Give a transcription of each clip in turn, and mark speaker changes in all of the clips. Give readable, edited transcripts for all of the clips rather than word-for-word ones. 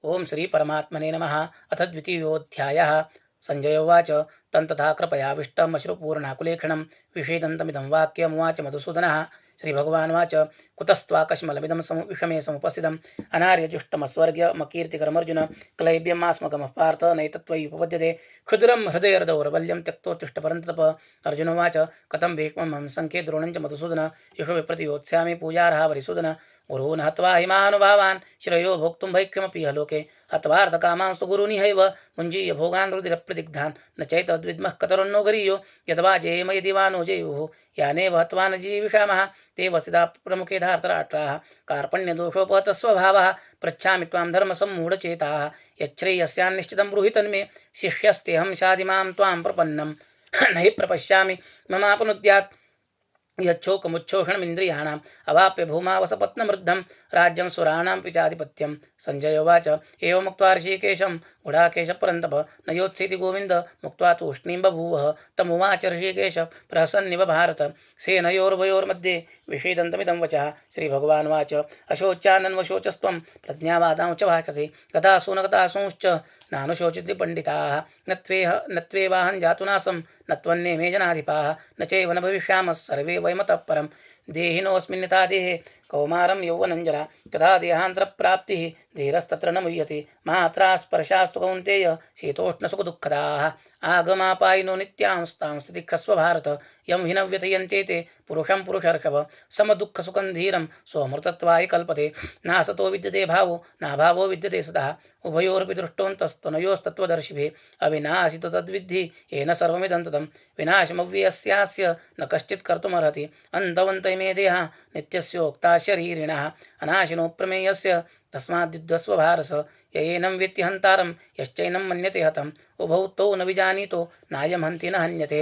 Speaker 1: ओम श्री परमात्मने नमः। अथ द्वितीयोऽध्यायः। संजय उवाच तं तथा कृपयाविष्टमश्रुपूर्णाकुलेक्षणं विषेदन्तमिदं वाक्यमुवाच मधुसूदनः। श्रीभगवानुवाच कुतस्त्वाकश्मलमिदं विषमे समुपस्थितम् अनार्यजुष्टमस्वर्ग्यमकीर्तिकरमर्जुन क्लैब्यमास्मगमः पार्थ नैतत्त्वयि उपपद्यते क्षुद्रं हृदयरदौरवल्यं त्यक्तोत्तिष्ठ परन्तप। अर्जुनोवाच कथं भीक्ष्मं सङ्ख्ये द्रोणं च मधुसूदन युषो विप्रतियोत्स्यामि पूजार्हा वरिसूदन गुरून् हत्वा हिमानुभावान् श्रेयो भोक्तुं भैक्ष्यमपि लोके हत्वार्थकामांस्तु गुरूनिहैव मुञ्जीय भोगान् रुधिरप्रदिग्धान् न चैतद्विद्मः कतरोन्नो गरीयो यद्वा जेयम यदि वा नो जेयुः यानेव हत्वा न जीविषामः ते वसिता प्रमुखे धार्तराष्ट्राः कार्पण्यदोषोपहतस्वभावः पृच्छामि त्वां धर्मसम्मूढचेताः यच्छ्रेयस्यान्निश्चितं ब्रूहि तन्मे शिष्यस्तेऽहं शाधिमां त्वां प्रपन्नं न हि प्रपश्यामि ममापनुद्यात् यच्छोकमुच्छोषणमिन्द्रियाणाम् अवाप्य भूमावसपत्नमृद्धं राज्यं सुराणां पिचाधिपत्यं। संजय उवाच एवमुक्त्वा ऋषिकेशं गुडाकेशपरन्तप न योत्सेति गोविन्द मुक्त्वा तूष्णीं बभूवः। तमुवाच ऋषिकेश प्रहसन्निव भारत सेनयोरुभयोर्मध्ये विषेदन्तमिदं वचः। श्रीभगवानुवाच अशोच्यानन्वशोचस्त्वं प्रज्ञावादां च भाषसे गतासु न गतासूंश्च नानुशोचिति पंडिताः न त्वेवाहं जातुनासं न त्वन्ये मे जनाधिपाः न चैव न भविष्यामः सर्वे वयमतः परं देहिनोऽस्मिन्यथा देहे कौमारं यौवनञ्जरा तथा देहान्तरप्राप्तिः धीरस्तत्र न मुह्यते मात्रा स्पर्शास्तु कौन्तेय शीतोष्णसुखदुःखदाः आगमापायिनो नित्यांस्तां स्थितिक्षस्व भारत यं हि न व्यथयन्ते ते पुरुषं पुरुषर्षभ समदुःखसुखं धीरं स्वमृतत्वाय कल्पते नासतो विद्यते भावो नाभावो विद्यते सतः उभयोरपि दृष्टोऽन्तस्तनयोस्तत्त्वदर्शिभिः अविनाशितो तद्विद्धि येन सर्वमिदं ततं विनाशमव्ययस्यास्य न कश्चित् कर्तुमर्हति अन्तवन्तमे देहा नित्यस्योक्ता शरीरिणः अनाशिनो प्रमेयस्य तस्माद्युद्धस्व भारस येनं वेत्ति हन्तारं यश्चैनं मन्यते हतम् उभौ तौ न विजानीतो नायं हन्ति न हन्यते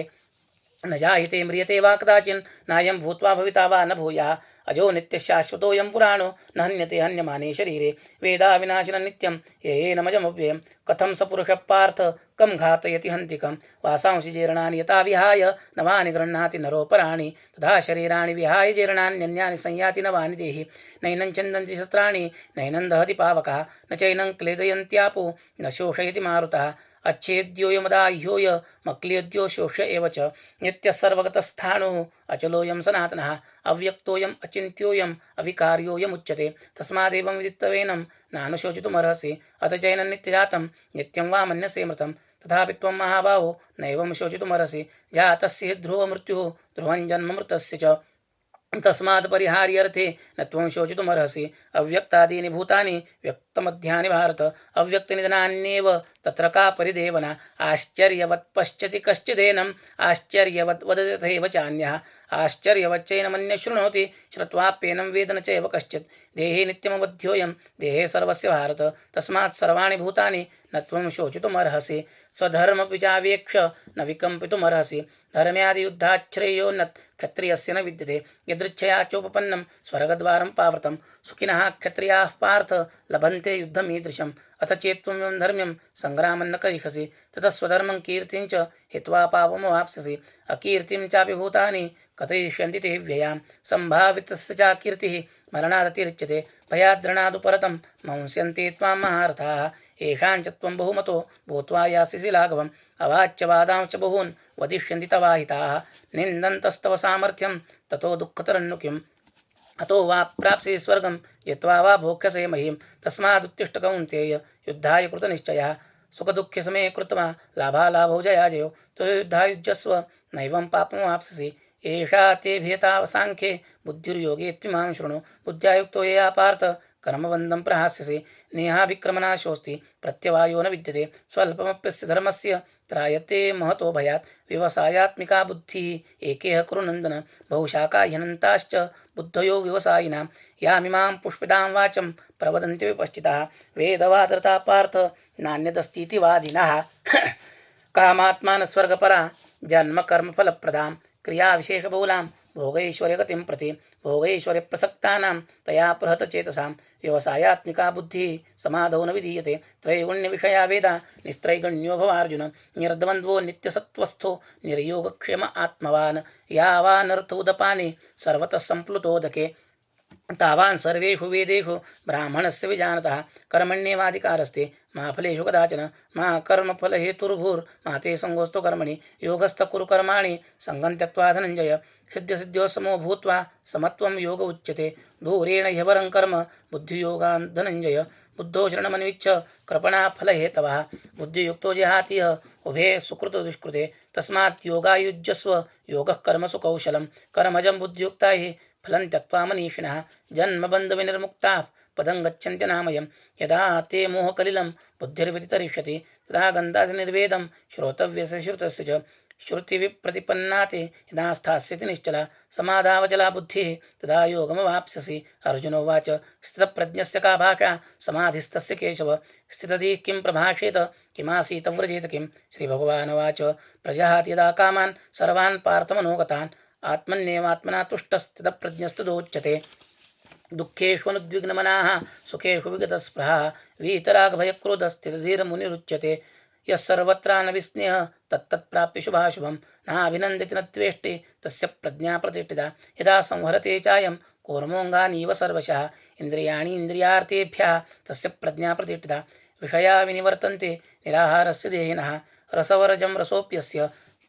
Speaker 1: न जायते म्रियते वा कदाचिन् नायं भूत्वा भविता वा न भूयः अजो नित्यशाश्वतोऽयं पुराणो न हन्यते हन्यमाने शरीरे वेदा विनाशिनं नित्यं येनमजमव्ययं कथं स पुरुषः पार्थ कं घातयति हन्तिकं वासांसि जीर्णानि यथा विहाय नवानि गृह्णाति नरोपराणि तथा शरीराणि विहाय जीर्णान्यन्यानि संयाति नवानि देहि नैनं छन्दन्ति शस्त्राणि नैनं दहति पावकः न चैनं क्लेदयन्त्यापो न शोषयति मारुतः अच्छेद्योऽयमदाह्योऽयमक्लियद्यो शोष्य एव च नित्यः सर्वगतस्थाणुः अचलोऽयं सनातनः अव्यक्तोऽयम् अचिन्त्योऽयम् अविकार्योऽयमुच्यते तस्मादेवं विदित्तवेनं नानुशोचितुमर्हसि अथ चैनं नित्यजातं नित्यं वा मन्यसे मृतं तथापि त्वं महाबाहो नैवं शोचितुमर्हसि जातस्य हि ध्रुवमृत्युः ध्रुवं जन्म मृतस्य च तस्मात् परिहार्यर्थे न त्वं शोचितुमर्हसि अव्यक्तादीनि भूतानि व्यक्तमध्यानि भारत अव्यक्तनिधनान्येव तत्र का परिदेवना आश्चर्यवत् पश्यति कश्चिदेनम् आश्चर्यवत् वदति तथैव चान्यः आश्चर्यवच्चैनमन्यः शृणोति श्रुत्वाप्येनं वेद न चैव कश्चित् देहे नित्यमवध्योऽयं देहे सर्वस्य भारत तस्मात् सर्वाणि भूतानि न त्वं शोचितुमर्हसि स्वधर्मपि चावेक्ष न विकम्पितुमर्हसि धर्म्यादियुद्धाच्छ्रेयोन्नत् क्षत्रियस्य न विद्यते यदृच्छया चोपपन्नं स्वर्गद्वारं पावृतं सुखिनः क्षत्रियाः पार्थ लभन्ते युद्धमीदृशम् अथ चेत्त्वं धर्म्यं सङ्ग्रामं न करिष्यसि ततः स्वधर्मं कीर्तिं च हित्वा पापमवाप्स्यसि अकीर्तिं चापि भूतानि कथयिष्यन्ति ते व्ययां सम्भावितस्य च कीर्तिः मरणादतिरिच्यते भयाद्रणादुपरतं मंस्यन्ते त्वां महारथाः येषां च त्वं बहुमतो भूत्वा यास्यसि लाघवम् अवाच्यवादांश्च बहून् वदिष्यन्ति तवाहिताः निन्दन्तस्तव सामर्थ्यं ततो दुःखतरन्नु किम् अतो वा प्राप्स्यसि स्वर्गं जित्वा वा भोक्ष्यसे महीं तस्मादुत्तिष्ठ कौन्तेय युद्धाय कृतनिश्चयः सुखदुःखसमये कृत्वा लाभालाभौ जयाजयो तो युद्धायुज्यस्व नैवं पापमवाप्स्यसि एषा ते भियता सांख्ये बुद्धिर्योगे त्विमां शृणु बुद्ध्या युक्तो यया पार्थ कर्मबन्धं प्रहास्यसि नेहाभिक्रमनाशोऽस्ति प्रत्यवायो न विद्यते स्वल्पमप्यस्य धर्मस्य त्रायते महतो भयात् व्यवसायात्मिका बुद्धिः एकेह कुरु नन्दन बहुशाखा ह्यनन्ताश्च बुद्धयो व्यवसायिनां यामिमां पुष्पितां वाचं प्रवदन्ति विपश्चिताः वेदवादरता पार्थ नान्यदस्तीति वादिनः कामात्मान स्वर्गपरा जन्म कर्मफलप्रदां क्रियाविशेषबहुलां भोगैश्वर्यगतिं प्रति भोगैश्वर्यप्रसक्तानां तया प्रहतचेतसां व्यवसायात्मिका बुद्धिः समाधौ न विधीयते त्रैगुण्यविषया वेदा निस्त्रैगुण्यो भवार्जुन निर्द्वन्द्वो नित्यसत्त्वस्थो निर्योगक्षेम आत्मवान् यावानर्थोदपाने सर्वतः सम्प्लुतोदके तावान् सर्वेषु वेदेषु ब्राह्मणस्य विजानतः कर्मण्येवाधिकारस्ते मा फलेषु कदाचन मा कर्मफलहेतुर्भूर्मा ते सङ्गोऽस्तु कर्मणि योगस्थः कुरु कर्माणि सङ्गं त्यक्त्वा धनञ्जय सिद्ध्यसिद्ध्योः समो भूत्वा समत्वं योग उच्यते दूरेण ह्यवरं कर्म बुद्धियोगान् धनञ्जय बुद्धो शरणमन्विच्छ कृपणाफलहेतवः बुद्धियुक्तो जहाति उभे सुकृतदुष्कृते तस्मात् योगायुज्यस्व योगः कर्मसु कौशलं कर्मजं बुद्धियुक्ता हि फलं त्यक्त्वा मनीषिणः जन्मबन्धविनिर्मुक्ताः पदं गच्छन्त्यनामयं यदा ते मोहकलिलं बुद्धिर्व्यतितरिष्यति तदा गन्धासि निर्वेदं श्रोतव्यस्य श्रुतस्य च श्रुतिविप्रतिपन्ना ते यदा स्थास्यति निश्चला समाधावचला बुद्धिः तदा योगमवाप्स्यसि अर्जुन उवाच स्थितप्रज्ञस्य का भाषा समाधिस्तस्य केशव स्थितधिः किं प्रभाषेत किमासीत व्रजेत किं श्रीभगवानुवाच प्रजहाति यदा कामान् सर्वान् पार्थमनोगतान् आत्मन्येवात्मना तुष्टस्थितप्रज्ञस्तदोच्यते दुःखेष्वनुद्विग्नमनाः सुखेषु विगतस्पृहः वीतरागभयक्रोधस्थितधीर्मुनिरुच्यते यः सर्वत्रानविस्नेहः तत्तत्प्राप्य शुभाशुभं नाभिनन्दति न द्वेष्टि तस्य प्रज्ञा प्रतिष्ठिता यदा संहरते चायं कूर्मोऽङ्गानीव सर्वशः इन्द्रियाणि इन्द्रियार्थेभ्यः तस्य प्रज्ञा प्रतिष्ठिता विषया विनिवर्तन्ते निराहारस्य देहिनः रसवरजं रसोऽप्यस्य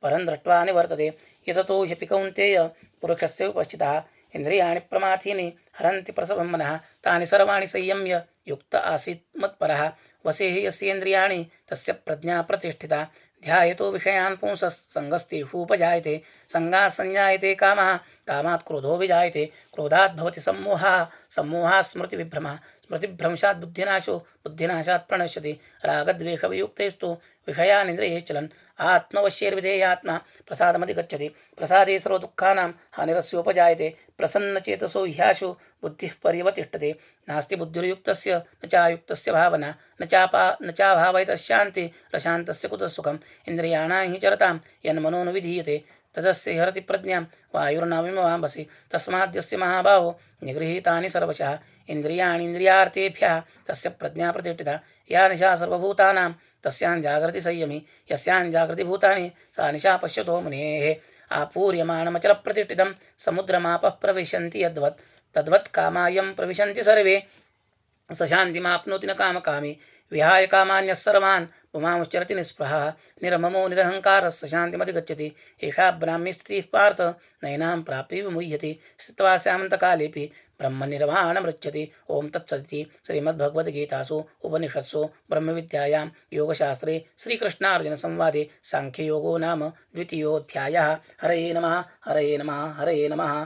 Speaker 1: परं दृष्ट्वा निवर्तते यततो ह्यपि कौन्तेय पुरुषस्य उपस्थितः इन्द्रियाणि प्रमाथीनि हरन्ति प्रसवं मनः तानि सर्वाणि संयम्य युक्त आसीत् मत्परः वसे हि यस्येन्द्रियाणि तस्य प्रज्ञा प्रतिष्ठिता ध्यायतो विषयान् पुंसः सङ्गस्तेषूपजायते सङ्गात् सञ्जायते कामः कामात् क्रोधो विजायते क्रोधात् भवति सम्मोहः सम्मोहात् स्मृतिविभ्रमः स्मृतिभ्रंशात् बुद्धिनाशो बुद्धिनाशात् प्रणश्यति रागद्वेषवियुक्तेस्तु विषयानिन्द्रियैश्चलन् आत्मवश्यैर्विधेयात्मा प्रसादमधिगच्छति प्रसादे सर्वदुःखानां हानिरस्योपजायते प्रसन्नचेतसो ह्याशु बुद्धिः पर्यवतिष्ठते नास्ति बुद्धिर्युक्तस्य न चायुक्तस्य भावना न चाभावयतः रशान्तस्य कुतः सुखम् इन्द्रियाणां हि चरतां यन्मनो न विधीयते तदस्य हरति प्रज्ञां वायुर्नाविमवाम्भसि तस्माद्यस्य महाबाहो निगृहीतानि सर्वशः इन्द्रियाणि इन्द्रियार्थेभ्यः तस्य प्रज्ञा प्रतिष्ठिता या निशा सर्वभूतानां तस्यां जागृति संयमी यस्यां जागृति भूतानि सा निशा पश्यतो मुनेः आपूर्यमाणमचलप्रतिष्ठितं समुद्रमापः प्रविशन्ति यद्वत् तद्वत् कामायं प्रविशन्ति सर्वे स शान्तिमाप्नोति न कामकामी विहाय कामान्यः सर्वान् पुमांश्चरति निःस्पृहः निर्ममो निरहङ्कारः स शान्तिमधिगच्छति एषा ब्राह्मी स्थितिः पार्थ नैनां प्राप्य विमुह्यति स्थित्वा स्यामन्तकालेऽपि ब्रह्मनिर्वाणमृच्छति ओं तत्सदिति श्रीमद्भगवद्गीतासु उपनिषत्सु ब्रह्मविद्यायां योगशास्त्रे श्रीकृष्णार्जुनसंवादे साङ्ख्ययोगो नाम द्वितीयोऽध्यायः हरये नमः हरये नमः हरये नमः।